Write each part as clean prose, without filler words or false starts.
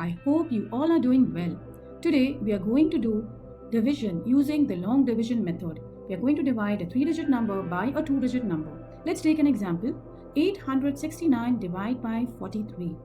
I hope you all are doing well. Today we are going to do division using the long division method. We are going to divide a 3-digit number by a 2-digit number. Let's take an example. 869 divided by 43.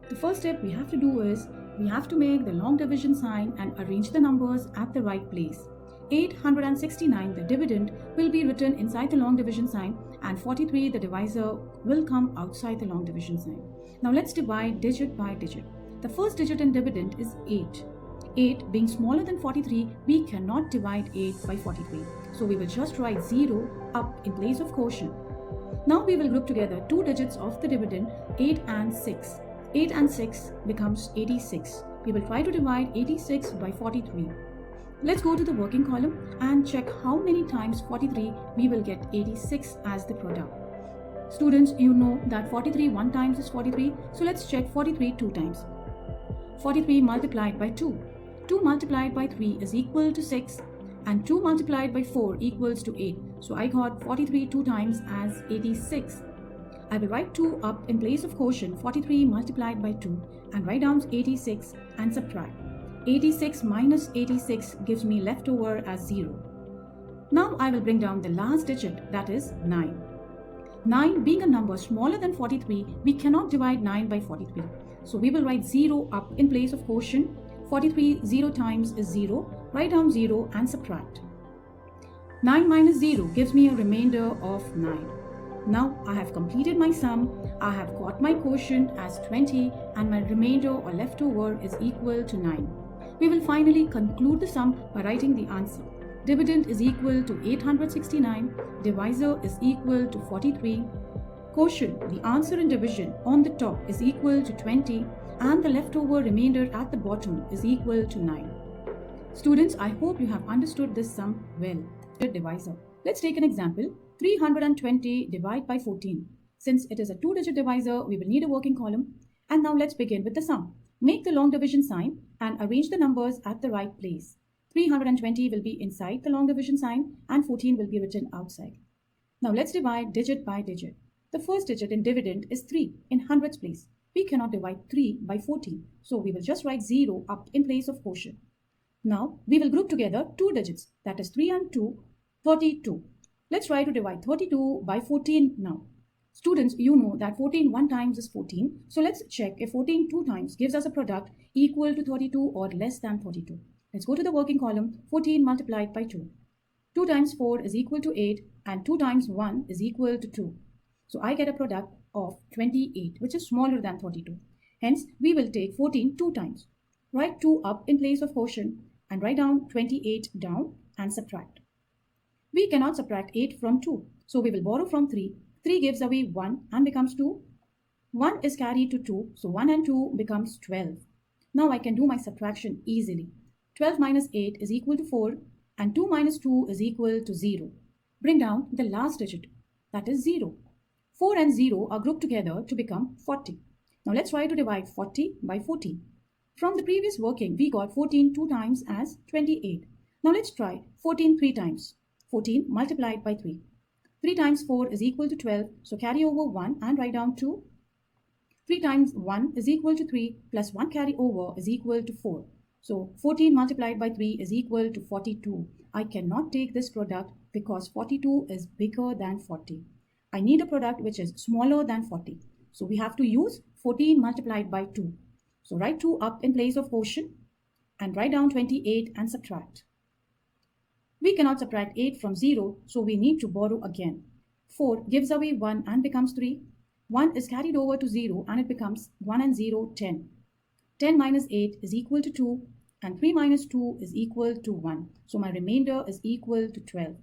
The first step we have to do is we have to make the long division sign and arrange the numbers at the right place. 869, the dividend, will be written inside the long division sign, and 43, the divisor, will come outside the long division sign. Now let's divide digit by digit. The first digit in dividend is 8. 8 being smaller than 43, we cannot divide 8 by 43. So we will just write 0 up in place of quotient. Now we will group together two digits of the dividend, 8 and 6. 8 and 6 becomes 86. We will try to divide 86 by 43. Let's go to the working column and check how many times 43 we will get 86 as the product. Students, you know that 43 one times is 43, so let's check 43 two times. 43 multiplied by 2. 2 multiplied by 3 is equal to 6, and 2 multiplied by 4 equals to 8. So I got 43 two times as 86. I will write 2 up in place of quotient, 43 multiplied by 2, and write down 86 and subtract. 86 minus 86 gives me leftover as 0. Now I will bring down the last digit, that is 9. 9 being a number smaller than 43, we cannot divide 9 by 43. So we will write 0 up in place of quotient. 43 0 times is 0. Write down 0 and subtract. 9 minus 0 gives me a remainder of 9. Now I have completed my sum. I have got my quotient as 20 and my remainder or leftover is equal to 9. We will finally conclude the sum by writing the answer. Dividend is equal to 869. Divisor is equal to 43. Quotient, the answer in division, on the top is equal to 20 and the leftover remainder at the bottom is equal to 9. Students, I hope you have understood this sum well. The divisor. Let's take an example. 320 divided by 14. Since it is a 2-digit divisor, we will need a working column. And now let's begin with the sum. Make the long division sign and arrange the numbers at the right place. 320 will be inside the long division sign and 14 will be written outside. Now let's divide digit by digit. The first digit in dividend is 3 in hundreds place. We cannot divide 3 by 14, so we will just write 0 up in place of quotient. Now we will group together two digits, that is 3 and 2, 32. Let's try to divide 32 by 14 now. Students, you know that 14 one times is 14, so let's check if 14 two times gives us a product equal to 32 or less than 32. Let's go to the working column. 14 multiplied by 2. 2 times 4 is equal to 8 and 2 times 1 is equal to 2. So I get a product of 28, which is smaller than 32. Hence, we will take 14 two times. Write 2 up in place of quotient and write down 28 down and subtract. We cannot subtract 8 from 2, so we will borrow from 3. 3 gives away 1 and becomes 2. 1 is carried to 2, so 1 and 2 becomes 12. Now I can do my subtraction easily. 12 minus 8 is equal to 4 and 2 minus 2 is equal to 0. Bring down the last digit, that is 0. 4 and 0 are grouped together to become 40. Now let's try to divide 40 by 14. From the previous working, we got 14 two times as 28. Now let's try 14 three times. 14 multiplied by 3. 3 times 4 is equal to 12, so carry over 1 and write down 2. 3 times 1 is equal to 3 plus 1 carry over is equal to 4. So 14 multiplied by 3 is equal to 42. I cannot take this product because 42 is bigger than 40. I need a product which is smaller than 40. So we have to use 14 multiplied by 2. So write 2 up in place of quotient and write down 28 and subtract. We cannot subtract 8 from 0, so we need to borrow again. 4 gives away 1 and becomes 3. 1 is carried over to 0 and it becomes 1 and 0, 10. 10 minus 8 is equal to 2 and 3 minus 2 is equal to 1. So my remainder is equal to 12.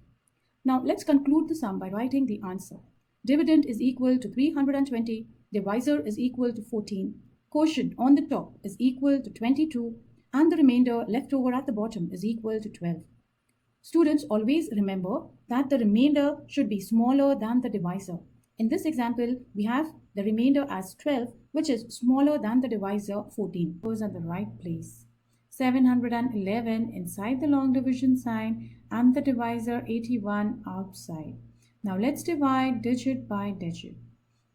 Now let's conclude the sum by writing the answer. Dividend is equal to 320. Divisor is equal to 14. Quotient on the top is equal to 22 and the remainder left over at the bottom is equal to 12. Students, always remember that the remainder should be smaller than the divisor. In this example, we have the remainder as 12, which is smaller than the divisor 14. Goes at the right place. 711 inside the long division sign and the divisor 81 outside. Now let's divide digit by digit.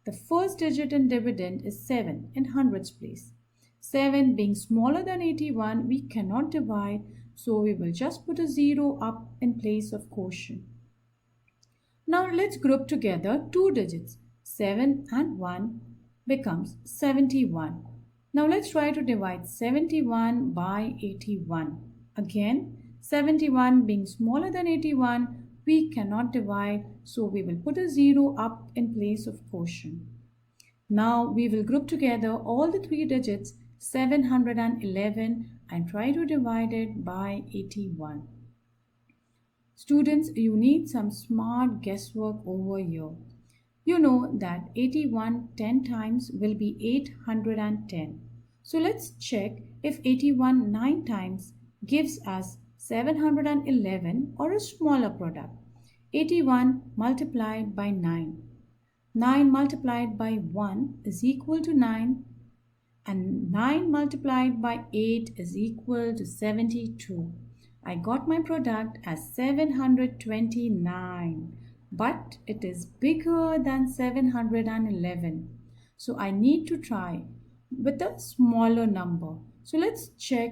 The first digit in dividend is 7 in hundreds place. 7 being smaller than 81, we cannot divide, so we will just put a 0 up in place of quotient. Now let's group together two digits. 7 and 1 becomes 71. Now let's try to divide 71 by 81. Again, 71 being smaller than 81, we cannot divide, so we will put a 0 up in place of quotient. Now we will group together all the three digits 711 and try to divide it by 81. Students, you need some smart guesswork over here. You know that 81 10 times will be 810. So let's check if 81 9 times gives us 711 or a smaller product. 81 multiplied by 9. 9 multiplied by 1 is equal to 9, and 9 multiplied by 8 is equal to 72. I got my product as 729, but it is bigger than 711. So I need to try with a smaller number. So let's check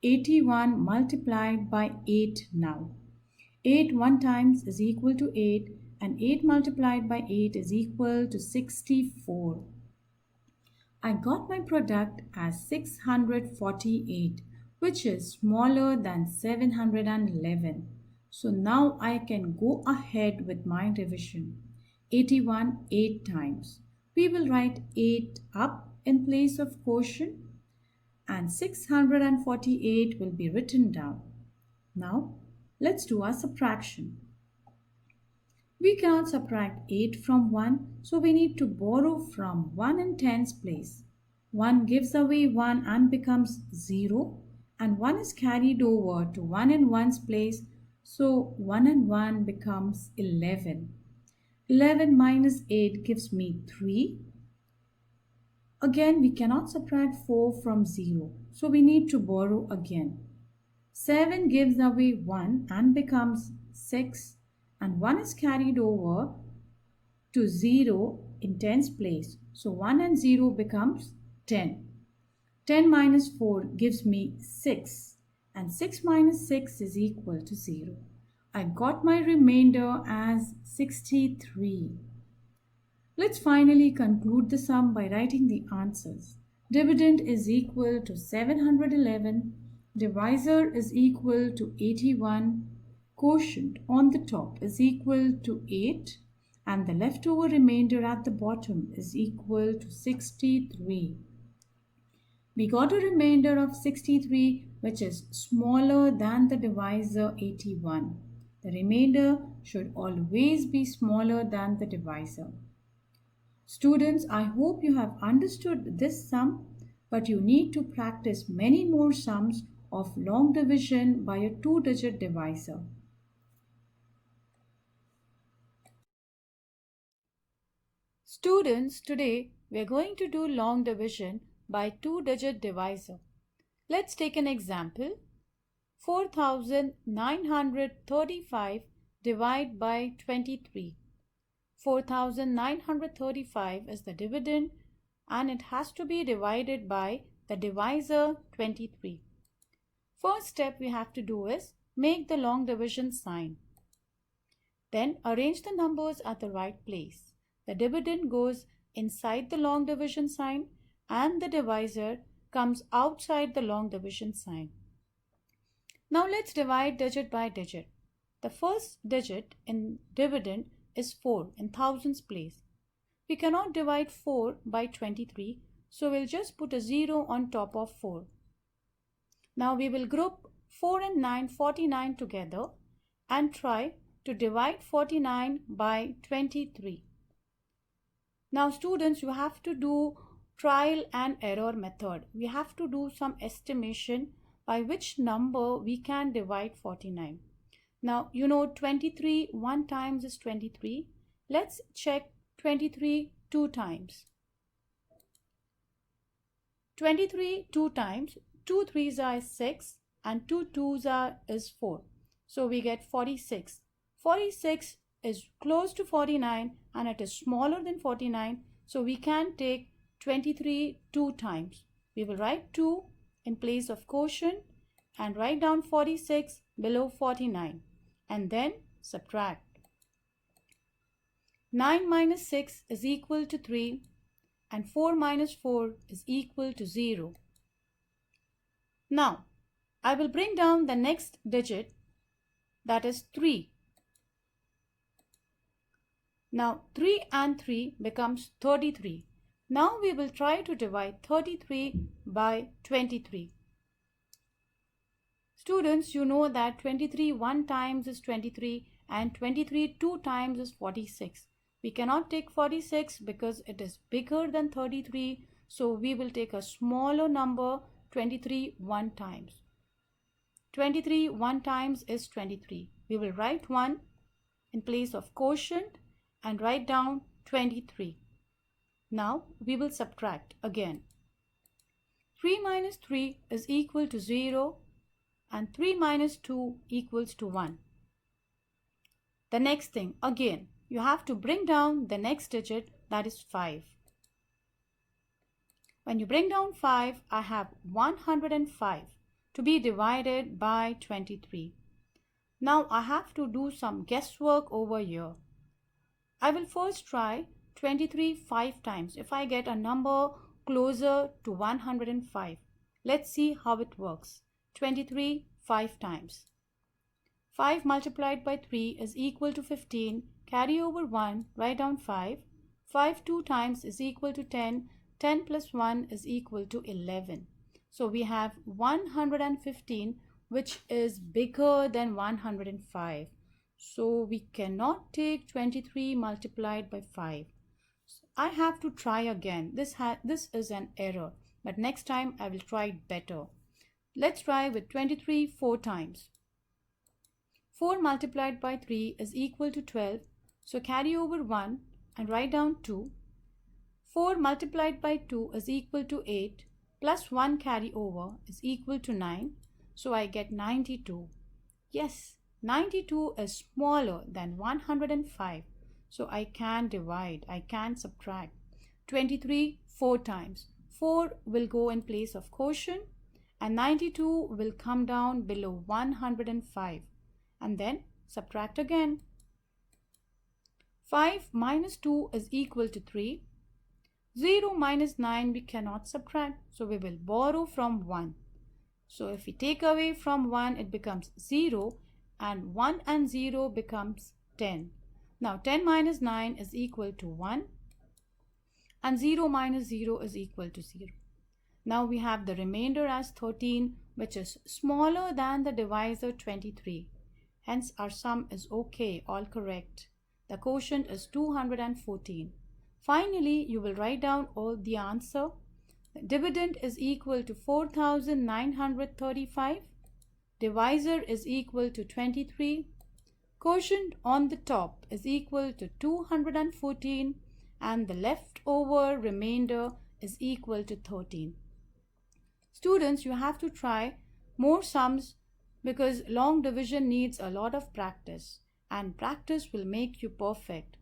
81 multiplied by 8 now. 8 1 times is equal to 8, and 8 multiplied by 8 is equal to 64. I got my product as 648, which is smaller than 711. So now I can go ahead with my division. 81 8 times. We will write 8 up in place of quotient, and 648 will be written down. Now let's do our subtraction. We cannot subtract 8 from 1, so we need to borrow from 1 in 10's place. 1 gives away 1 and becomes 0, and 1 is carried over to 1 in 1's place, so 1 and 1 becomes 11. 11 minus 8 gives me 3. Again, we cannot subtract 4 from 0, so we need to borrow again. 7 gives away 1 and becomes 6, and 1 is carried over to 0 in 10's place. So 1 and 0 becomes 10. 10 minus 4 gives me 6, and 6 minus 6 is equal to 0. I got my remainder as 63. Let's finally conclude the sum by writing the answers. Dividend is equal to 711. Divisor is equal to 81. Quotient on the top is equal to 8, and the leftover remainder at the bottom is equal to 63. We got a remainder of 63, which is smaller than the divisor 81. The remainder should always be smaller than the divisor. Students, I hope you have understood this sum, but you need to practice many more sums of long division by a two-digit divisor. Students, today we are going to do long division by two-digit divisor. Let's take an example. 4,935 divided by 23. 4,935 is the dividend, and it has to be divided by the divisor 23. First step we have to do is make the long division sign. Then arrange the numbers at the right place. The dividend goes inside the long division sign, and the divisor comes outside the long division sign. Now let's divide digit by digit. The first digit in dividend is 4 in thousands place. We cannot divide 4 by 23, so we'll just put a 0 on top of 4. Now we will group 4 and 9, 49 together, and try to divide 49 by 23. Now students, you have to do trial and error method. We have to do some estimation by which number we can divide 49. Now you know 23 1 times is 23. Let's check 23 2 times. 23 2 times, 2 3s are 6 and 2 2s are is 4. So we get 46. 46 is close to 49 and it is smaller than 49. So we can take 23 2 times. We will write 2 in place of quotient and write down 46 below 49 and then subtract. 9 minus 6 is equal to 3 and 4 minus 4 is equal to 0. Now, I will bring down the next digit, that is 3. Now 3 and 3 becomes 33. Now we will try to divide 33 by 23. Students, you know that 23 1 times is 23 and 23 2 times is 46. We cannot take 46 because it is bigger than 33. So we will take a smaller number, 23 1 times. 23 1 times is 23. We will write 1 in place of quotient and write down 23. Now we will subtract again. 3 minus 3 is equal to 0 and 3 minus 2 equals to 1. The next thing, again, you have to bring down the next digit, that is 5. When you bring down 5, I have 105 to be divided by 23. Now I have to do some guesswork over here. I will first try 23 5 times. If I get a number closer to 105, let's see how it works. 23 5 times. 5 multiplied by 3 is equal to 15. Carry over 1, write down 5. 5 2 times is equal to 10. 10 plus 1 is equal to 11. So we have 115, which is bigger than 105. So we cannot take 23 multiplied by 5. I have to try again. This is an error, but next time I will try it better. Let's try with 23 4 times. 4 multiplied by 3 is equal to 12. So carry over 1 and write down 2. 4 multiplied by 2 is equal to 8. Plus 1 carry over is equal to 9. So I get 92. Yes, 92 is smaller than 105. So I can divide, I can subtract. 23 4 times. 4 will go in place of quotient and 92 will come down below 105 and then subtract again. 5 minus 2 is equal to 3. 0 minus 9 we cannot subtract, so we will borrow from 1. So if we take away from 1, it becomes 0 and 1 and 0 becomes 10. Now 10 minus 9 is equal to 1 and 0 minus 0 is equal to 0. Now we have the remainder as 13, which is smaller than the divisor 23. Hence our sum is okay, all correct. The quotient is 214. Finally, you will write down all the answer. The dividend is equal to 4,935. Divisor is equal to 23. Quotient on the top is equal to 214 and the leftover remainder is equal to 13. Students, you have to try more sums because long division needs a lot of practice and practice will make you perfect.